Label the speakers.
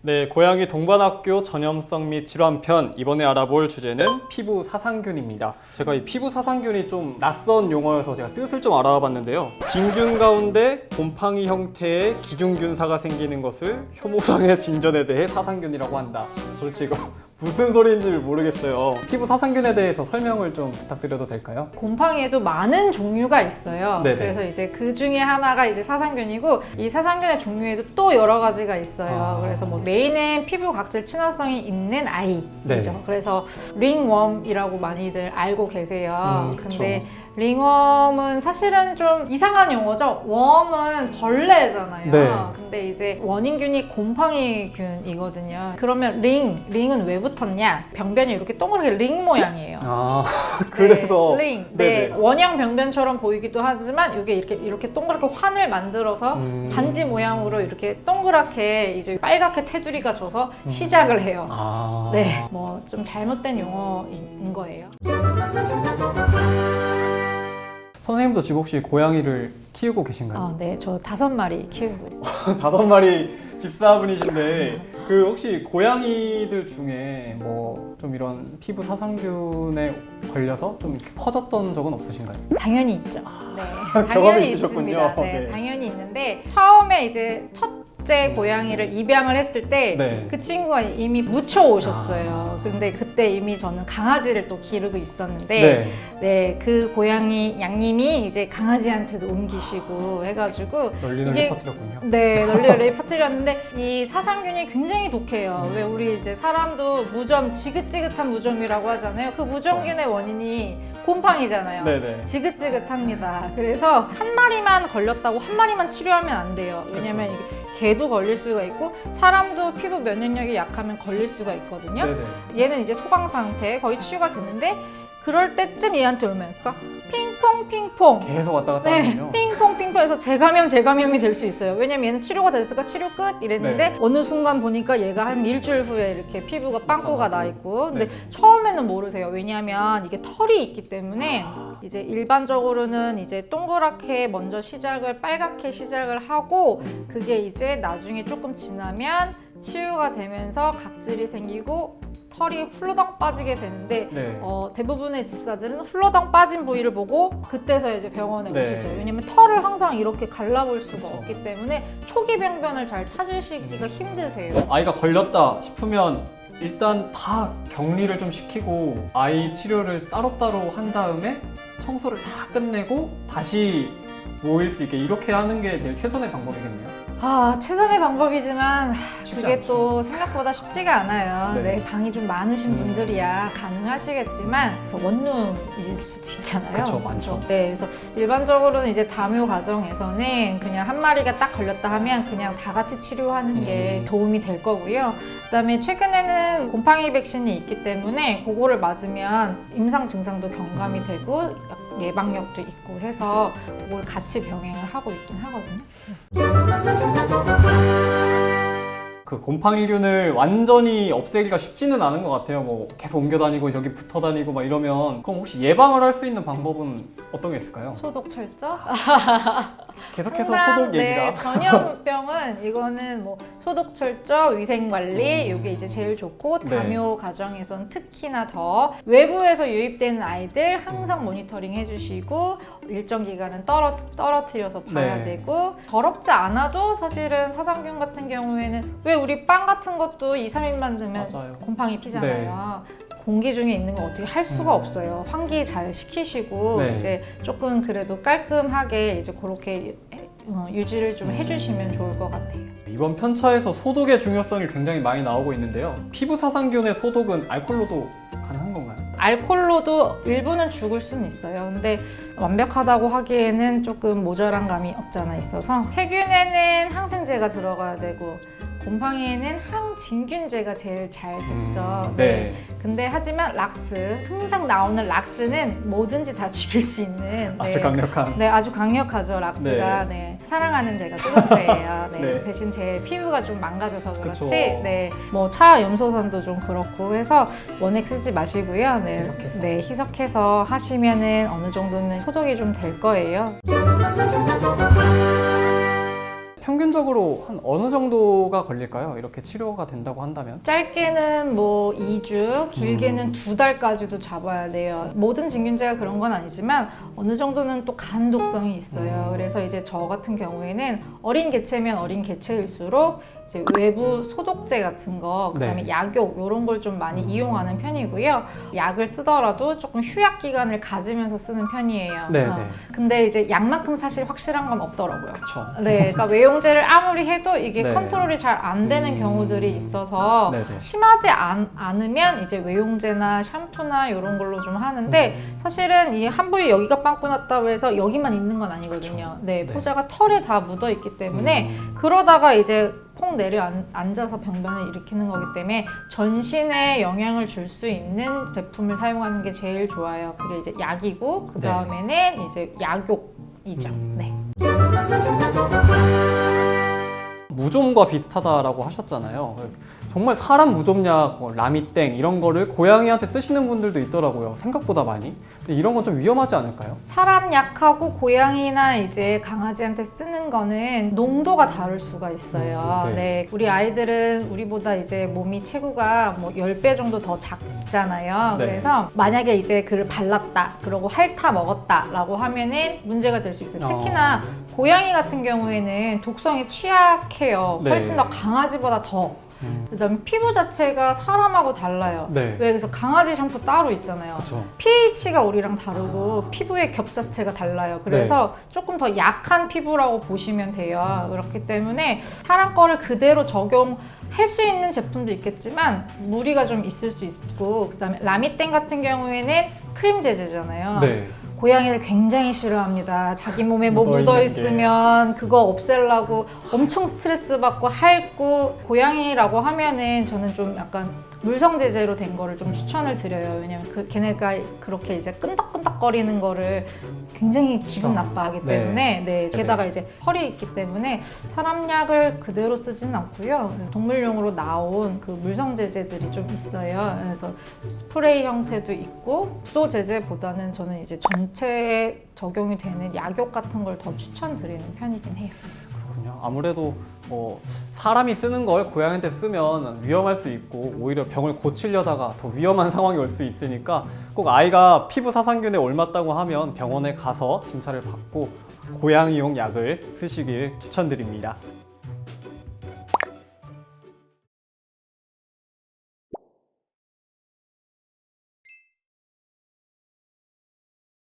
Speaker 1: 네, 고양이 동반학교 전염성 및 질환편 이번에 알아볼 주제는 피부 사상균입니다. 제가 이 피부 사상균이 좀 낯선 용어여서 제가 뜻을 좀 알아봤는데요. 진균 가운데 곰팡이 형태의 기중균사가 생기는 것을 효모상의 진전에 대해 사상균이라고 한다. 도대체 이거 무슨 소리인지 모르겠어요. 피부 사상균에 대해서 설명을 좀 부탁드려도 될까요?
Speaker 2: 곰팡이에도 많은 종류가 있어요.
Speaker 1: 네네.
Speaker 2: 그래서 이제 그 중에 하나가 이제 사상균이고, 이 사상균의 종류에도 또 여러 가지가 있어요. 그래서 뭐 메인은 피부 각질 친화성이 있는 아이죠.
Speaker 1: 네.
Speaker 2: 그래서 링웜이라고 많이들 알고 계세요.
Speaker 1: 그쵸.
Speaker 2: 근데 링웜은 사실은 좀 이상한 용어죠. 웜은 벌레잖아요.
Speaker 1: 네.
Speaker 2: 근데 이제 원인균이 곰팡이균이거든요. 그러면 링은 왜 붙었냐? 병변이 이렇게 동그랗게 링 모양이에요.
Speaker 1: 아, 그래서
Speaker 2: 네, 링.
Speaker 1: 네네.
Speaker 2: 네, 원형 병변처럼 보이기도 하지만 이게 이렇게 동그랗게 환을 만들어서 반지 모양으로 이렇게 동그랗게 이제 빨갛게 테두리가 져서 시작을 해요.
Speaker 1: 아.
Speaker 2: 네, 뭐 좀 잘못된 용어인 거예요.
Speaker 1: 선생님도 지금 혹시 고양이를 키우고 계신가요?
Speaker 2: 네, 저 5마리 키우고 있어요.
Speaker 1: 5마리 집사분이신데 그 혹시 고양이들 중에 뭐 좀 이런 피부 사상균에 걸려서 좀 이렇게 퍼졌던 적은 없으신가요?
Speaker 2: 당연히 있죠. 네,
Speaker 1: 경험이
Speaker 2: 당연히
Speaker 1: 있으셨군요.
Speaker 2: 있습니다. 네,
Speaker 1: 네.
Speaker 2: 당연히 있는데 처음에 이제 첫째 고양이를 입양을 했을 때 그
Speaker 1: 네.
Speaker 2: 친구가 이미 묻혀 오셨어요. 근데 그때 이미 저는 강아지를 또 기르고 있었는데
Speaker 1: 네.
Speaker 2: 네, 그 고양이 양님이 이제 강아지한테도 옮기시고 해가지고
Speaker 1: 널리 퍼뜨렸군요.
Speaker 2: 네, 널리 퍼뜨렸는데 이 사상균이 굉장히 독해요. 왜 우리 이제 사람도 무좀, 지긋지긋한 무좀이라고 하잖아요. 그 무좀균의 원인이 곰팡이잖아요.
Speaker 1: 네네.
Speaker 2: 지긋지긋합니다. 그래서 한 마리만 걸렸다고 한 마리만 치료하면 안 돼요. 왜냐면 이게 개도 걸릴 수가 있고 사람도 피부 면역력이 약하면 걸릴 수가 있거든요.
Speaker 1: 네네.
Speaker 2: 얘는 이제 소강 상태 거의 치유가 됐는데 그럴 때쯤 얘한테 오면 할까? 핑퐁 핑퐁.
Speaker 1: 계속 왔다 갔다
Speaker 2: 네,
Speaker 1: 하군요.
Speaker 2: 핑퐁 핑퐁해서 재감염이 될 수 있어요. 왜냐면 얘는 치료가 됐으니까 치료 끝 이랬는데
Speaker 1: 네.
Speaker 2: 어느 순간 보니까 얘가 한 일주일 후에 이렇게 피부가 빵꾸가 나 있고 근데
Speaker 1: 네.
Speaker 2: 처음에는 모르세요. 왜냐면 이게 털이 있기 때문에 이제 일반적으로는 이제 동그랗게 먼저 빨갛게 시작을 하고 그게 이제 나중에 조금 지나면 치유가 되면서 각질이 생기고 털이 훌러덩 빠지게 되는데
Speaker 1: 네.
Speaker 2: 대부분의 집사들은 훌러덩 빠진 부위를 보고 그때서 이제 병원에
Speaker 1: 네.
Speaker 2: 오시죠. 왜냐면 털을 항상 이렇게 갈라볼 수가
Speaker 1: 그쵸.
Speaker 2: 없기 때문에 초기 병변을 잘 찾으시기가 힘드세요.
Speaker 1: 아이가 걸렸다 싶으면 일단 다 격리를 좀 시키고 아이 치료를 따로따로 한 다음에 청소를 다 끝내고 다시 모일 수 있게 이렇게 하는 게 제일 최선의 방법이겠네요.
Speaker 2: 최선의 방법이지만
Speaker 1: 쉽지
Speaker 2: 그게
Speaker 1: 않죠.
Speaker 2: 또 생각보다 쉽지가 않아요.
Speaker 1: 네.
Speaker 2: 네, 방이 좀 많으신 분들이야 가능하시겠지만 원룸일 수도 있잖아요.
Speaker 1: 그쵸, 많죠.
Speaker 2: 네, 그래서 일반적으로는 이제 담요 과정에서는 그냥 한 마리가 딱 걸렸다 하면 그냥 다 같이 치료하는 게 도움이 될 거고요. 그다음에 최근에는 곰팡이 백신이 있기 때문에 그거를 맞으면 임상 증상도 경감이 되고 예방력도 있고 해서 그걸 같이 병행을 하고 있긴 하거든요.
Speaker 1: 그 곰팡이균을 완전히 없애기가 쉽지는 않은 것 같아요. 뭐 계속 옮겨 다니고 여기 붙어 다니고 막 이러면 그럼 혹시 예방을 할 수 있는 방법은 어떤 게 있을까요?
Speaker 2: 소독 철저?
Speaker 1: 계속해서
Speaker 2: 항상,
Speaker 1: 소독 얘기가.
Speaker 2: 네, 전염병은 이거는 뭐 소독 철저, 위생 관리 이게 이제 제일 좋고
Speaker 1: 네.
Speaker 2: 담요 과정에서는 특히나 더 외부에서 유입되는 아이들 항상 모니터링 해주시고 일정 기간은 떨어뜨려서 봐야
Speaker 1: 네.
Speaker 2: 되고 더럽지 않아도 사실은 사상균 같은 경우에는 왜 우리 빵 같은 것도 2, 3일만 두면
Speaker 1: 맞아요.
Speaker 2: 곰팡이 피잖아요. 공기 중에 있는 거 어떻게 할 수가 없어요. 환기 잘 시키시고
Speaker 1: 네.
Speaker 2: 이제 조금 그래도 깔끔하게 이제 그렇게 유지를 좀 해주시면 좋을 것 같아요.
Speaker 1: 이번 편차에서 소독의 중요성이 굉장히 많이 나오고 있는데요. 피부 사상균의 소독은 알코올로도 가능한 건가요?
Speaker 2: 알코올로도 일부는 죽을 수는 있어요. 근데 완벽하다고 하기에는 조금 모자란 감이 없지 않아 있어서 세균에는 항생제가 들어가야 되고 곰팡이에는 항진균제가 제일 잘 됐죠.
Speaker 1: 네.
Speaker 2: 근데 하지만 락스, 항상 나오는 락스는 뭐든지 다 죽일 수 있는
Speaker 1: 아주 강력한.
Speaker 2: 네, 아주 강력하죠, 락스가. 네. 사랑하는 제가 소독제예요. 네.
Speaker 1: 네.
Speaker 2: 대신 제 피부가 좀 망가져서 그렇지.
Speaker 1: 그쵸.
Speaker 2: 네. 뭐 차염소산도 좀 그렇고 해서 원액 쓰지 마시고요. 네.
Speaker 1: 희석해서.
Speaker 2: 네, 희석해서 하시면은 어느 정도는 소독이 좀 될 거예요.
Speaker 1: 평균적으로 한 어느 정도가 걸릴까요? 이렇게 치료가 된다고 한다면?
Speaker 2: 짧게는 뭐 2주, 길게는 2달까지도 잡아야 돼요. 모든 진균제가 그런 건 아니지만 어느 정도는 또 간독성이 있어요. 그래서 이제 저 같은 경우에는 어린 개체면 어린 개체일수록 이제 외부 소독제 같은 거, 그다음에
Speaker 1: 네.
Speaker 2: 약욕 이런 걸 좀 많이 이용하는 편이고요. 약을 쓰더라도 조금 휴약 기간을 가지면서 쓰는 편이에요.
Speaker 1: 네,
Speaker 2: 어.
Speaker 1: 네.
Speaker 2: 근데 이제 약만큼 사실 확실한 건 없더라고요.
Speaker 1: 그쵸.
Speaker 2: 네, 그러니까 외용제를 아무리 해도 이게
Speaker 1: 네.
Speaker 2: 컨트롤이 잘 안 되는 경우들이 있어서
Speaker 1: 네네.
Speaker 2: 심하지 않으면 이제 외용제나 샴푸나 이런 걸로 좀 하는데 사실은 이 한 부위 여기가 빵꾸 났다고 해서 여기만 있는 건 아니거든요.
Speaker 1: 그쵸.
Speaker 2: 네,
Speaker 1: 네.
Speaker 2: 포자가 털에 다 묻어 있기 때문에 그러다가 이제 폭 내려앉아서 병변을 일으키는 거기 때문에 전신에 영향을 줄 수 있는 제품을 사용하는 게 제일 좋아요. 그게 이제 약이고 그 다음에는 이제 약욕이죠. 네.
Speaker 1: 무좀과 비슷하다라고 하셨잖아요. 정말 사람 무좀약, 뭐 라미땡 이런 거를 고양이한테 쓰시는 분들도 있더라고요. 생각보다 많이. 근데 이런 건 좀 위험하지 않을까요?
Speaker 2: 사람 약하고 고양이나 이제 강아지한테 쓰는 거는 농도가 다를 수가 있어요.
Speaker 1: 네.
Speaker 2: 네. 우리 아이들은 우리보다 이제 몸이 체구가 뭐 10배 정도 더 작잖아요.
Speaker 1: 네.
Speaker 2: 그래서 만약에 이제 그를 발랐다, 그러고 핥아 먹었다라고 하면은 문제가 될 수 있어요. 특히나 고양이 같은 경우에는 독성이 취약해요.
Speaker 1: 네.
Speaker 2: 훨씬 더 강아지보다 더. 그다음에 피부 자체가 사람하고 달라요.
Speaker 1: 네.
Speaker 2: 왜 그래서 강아지 샴푸 따로 있잖아요.
Speaker 1: 그렇죠.
Speaker 2: pH가 우리랑 다르고 피부의 겹 자체가 달라요. 그래서 조금 더 약한 피부라고 보시면 돼요. 그렇기 때문에 사람 거를 그대로 적용할 수 있는 제품도 있겠지만 무리가 좀 있을 수 있고, 그다음에 라미땡 같은 경우에는 크림 제제잖아요.
Speaker 1: 네.
Speaker 2: 고양이를 굉장히 싫어합니다. 자기 몸에 뭐
Speaker 1: 묻어있는
Speaker 2: 묻어 있으면 그거 없애려고 엄청 스트레스 받고 핥고, 고양이라고 하면은 저는 좀 약간 물성 제제로 된 거를 좀 추천을 드려요. 왜냐면 걔네가 그렇게 이제 끈덕끈덕거리는 거를 굉장히 기분 나빠하기 때문에 네. 게다가 이제 털이 있기 때문에 사람 약을 그대로 쓰지는 않고요. 동물용으로 나온 그 물성 제제들이 좀 있어요. 그래서 스프레이 형태도 있고, 국소 제제보다는 저는 이제 전체에 적용이 되는 약욕 같은 걸 더 추천드리는 편이긴 해요.
Speaker 1: 그렇군요. 아무래도 뭐 사람이 쓰는 걸 고양이한테 쓰면 위험할 수 있고 오히려 병을 고치려다가 더 위험한 상황이 올 수 있으니까 꼭 아이가 피부 사상균에 옮았다고 하면 병원에 가서 진찰을 받고 고양이용 약을 쓰시길 추천드립니다.